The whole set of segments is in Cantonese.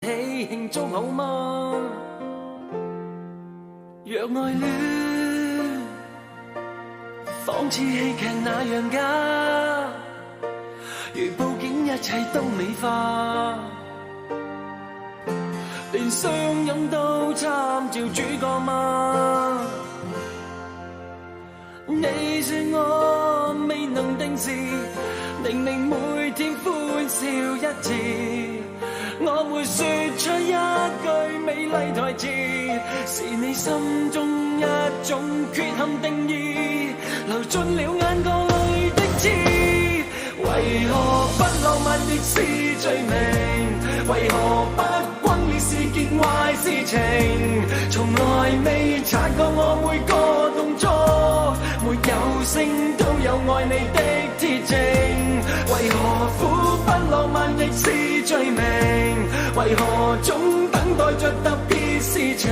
起慶祝好嗎？若愛戀仿似戲劇那樣假，如佈景一切都美化，連相擁都參照主角嗎？你說我未能定時，明明每天歡笑一次，我會說出一句美麗台詞，是你心中一種缺陷定義，流進了眼角裏的刺。為何不浪漫亦是罪名？為何不轟烈是件壞事情？從來未察覺我每個動作，沒有聲都有愛你的鐵證。為何苦不浪漫亦是罪名？為何總等待着特別事情？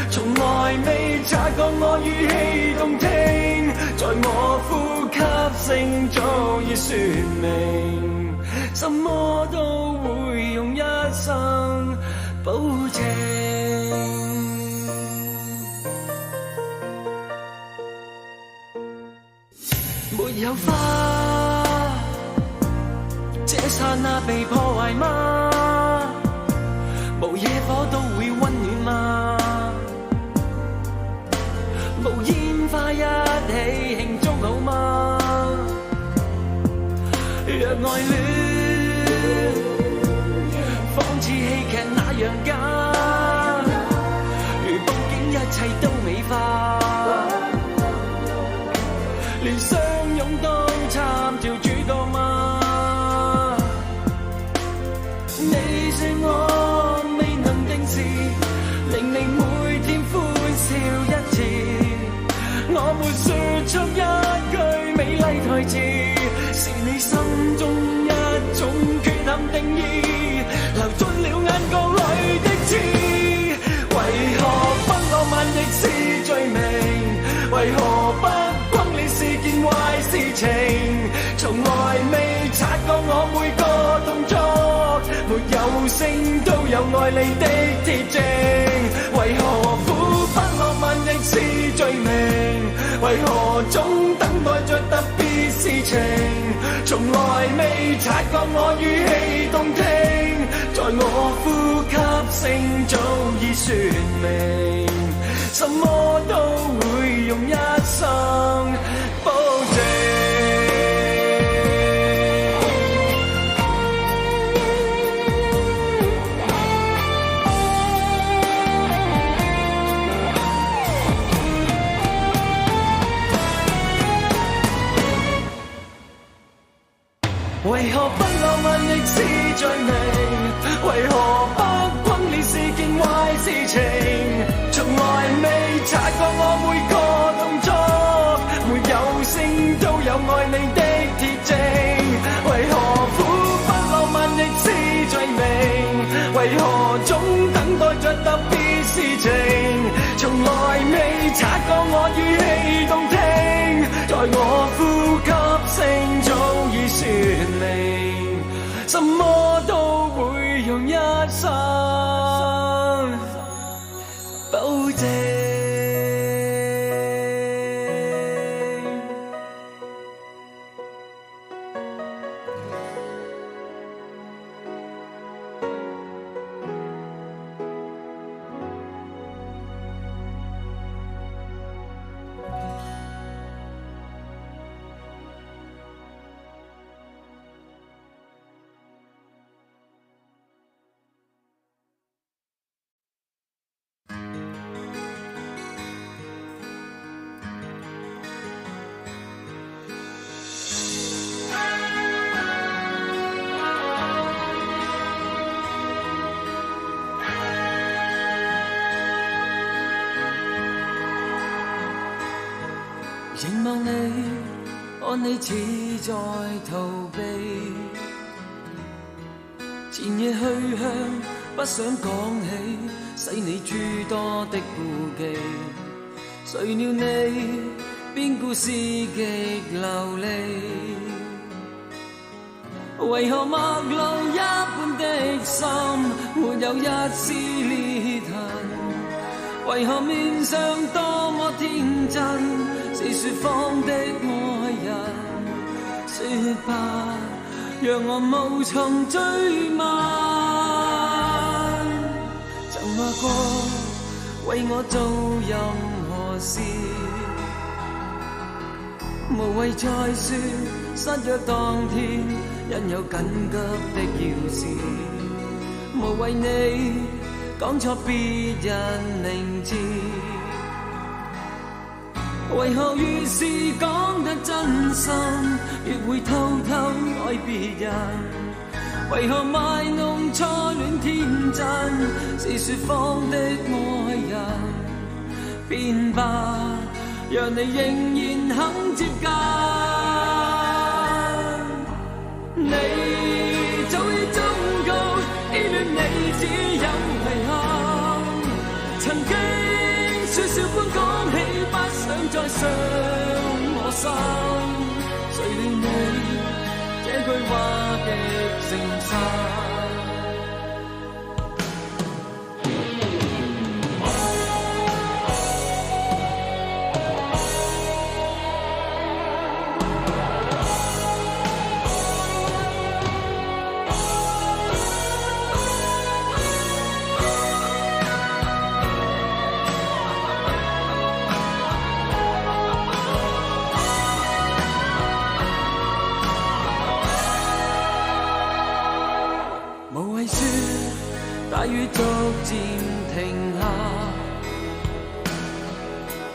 從來未察覺我語氣動聽，在我呼吸聲早已說明，什麼都會用一生保證。沒有花，這剎那被破壞嗎？無野火都會溫暖嗎？無煙花一起慶祝好嗎？若愛戀仿似戲劇那樣假，如佈景一切都美化，連相擁都參照主角嗎？你說我未能定時，明明每天歡笑一次，我沒說出一句美麗台詞，是你心中一種缺陷定義，流進了眼角裏的刺。為何不浪漫亦是罪名？為何不轟烈是件壞事情？從來未察覺我每個動作，沒有聲都有愛你的鐵證。為何苦不浪漫亦是罪名？為何總等待着特別事情？從來未察覺我語氣動聽，在我呼吸聲早已說明，什麼都會用一生保證。為何不浪漫亦是罪名？為何不轟烈是件壞事情？從來未察覺我每個動作，沒有聲都有愛你的鐵證。為何苦不浪漫亦是罪名？為何總等待着特別事情？從來未察覺我語氣動聽，在我呼吸聲早已說明，什麼都會用一生保證。凝望你，看你似在逃避，前夜去向不想講起，使你諸多的顧忌。誰料你邊故事極流離，為何陌路一般的心沒有一絲裂痕？為何面上多麼天真，是說謊的愛人？說吧，讓我無從追問。曾話過為我做任何事，無謂再說失約當天因有緊急的要事，無謂你講錯別人名字。為何越是講得真心，越會偷偷愛別人？為何賣弄初戀天真，是說謊的愛人？變吧，讓你仍然肯接近。你早已忠告，依戀你只有遺憾。曾經説笑般講起，不想再傷我心。誰料你這句話極誠實。大雨逐漸停下，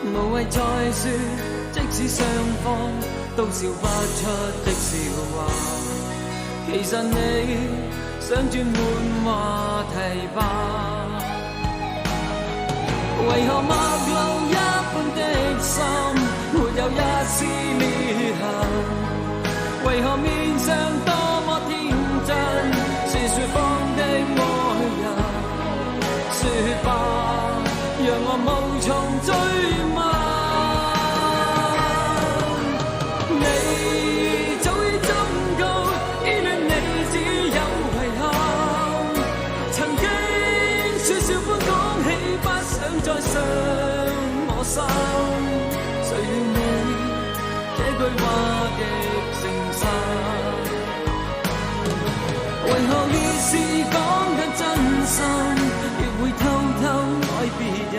無謂再說，即使雙方都笑不出的笑話。其實你想轉換話題吧？為何陌路一般的心沒有一絲裂痕？為何面上多麼天真，是說謊的愛人？說吧，讓我無從追問。你早已忠告，依戀你只有遺憾。曾經説笑般講起，不想再傷我心。誰料你這句話極誠實。為何越是講得真心，越會偷偷愛別人？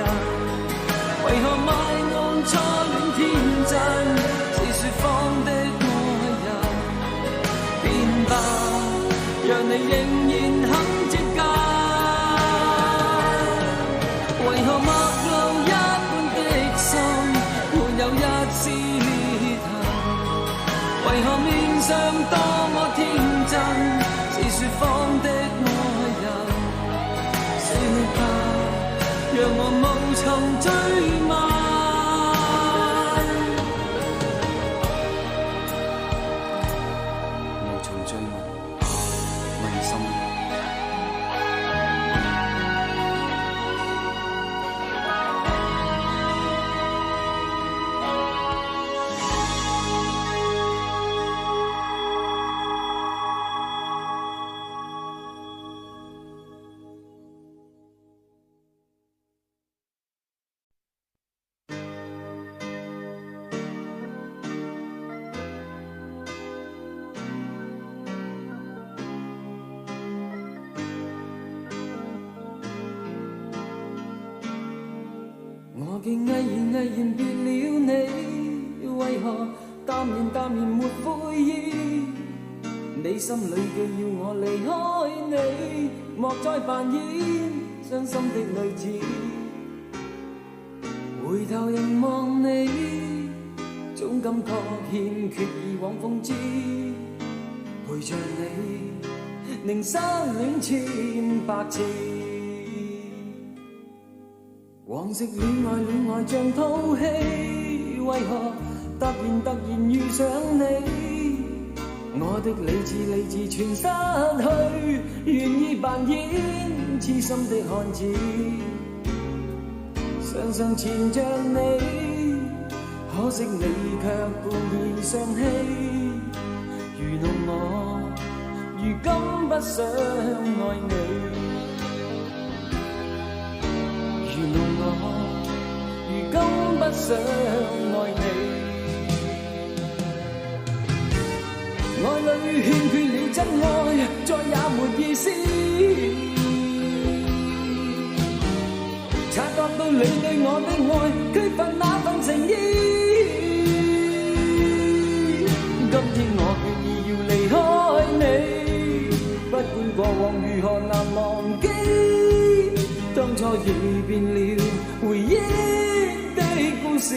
為何賣弄初戀天真，是說謊的愛人？變吧，讓你仍然肯接近。為何陌路一般的心沒有一絲裂痕？為何面上多麼天真，是說謊的愛人？說吧，讓我無從追問。無從追問，問心。我竟毅然別了你，為何淡然沒悔意？你心裏嘅要我離開你，莫再扮演傷心的女子。回頭凝望你，總感覺欠缺以往風姿，陪着你，寧失戀千百次。往昔戀愛像套戲，為何突然遇上你？我的理智全失去，願意扮演痴心的漢子，常常纏着你，可惜你卻故意傷欺，愚弄我，如今不想愛你，原諒我，如今不想愛你。愛裏欠缺了真愛，再也沒意思。察覺到你對我的愛，缺乏那份情意。今天我決意要離開你，不管過往如何難忘記，當初已變了回憶的故事。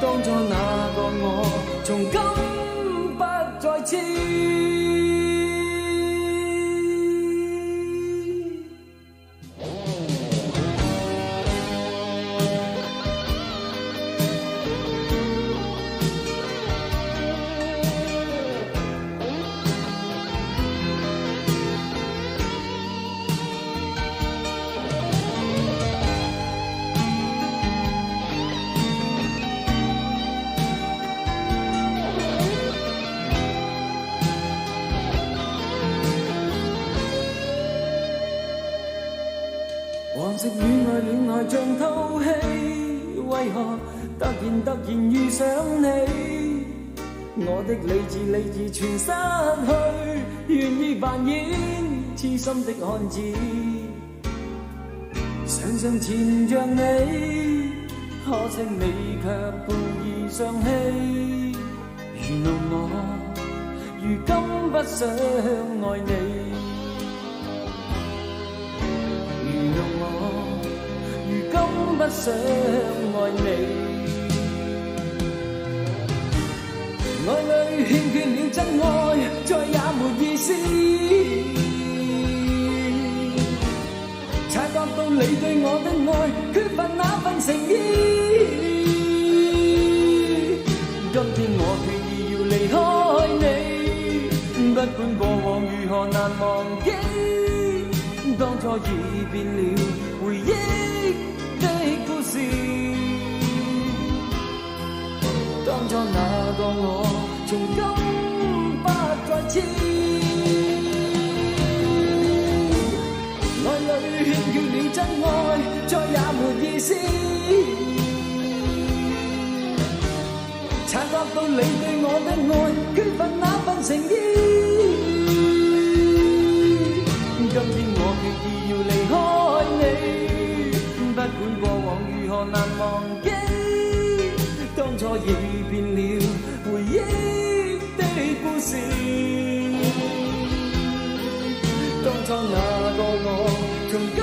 當初那個我，從今不再似。往昔戀愛像套戲，為何突然遇上你？我的理智全失去，願意扮演痴心的漢子，想纏着你，可惜你卻故意傷欺。原諒我，如今不想愛你。不想愛你，愛裏欠缺了真愛，再也沒意思。察覺到你對我的愛，缺乏那份情意。今天我決意要離開你，不管過往如何難忘記，當初已變了回憶的故事。當初那個我，從今不再似。愛裏欠缺了真愛，再也沒意思。察覺到你對我的愛，缺乏那份情意。今天我決意要離開你，不管過往如何難忘記，當初已變了回憶的故事。當初那個我，從今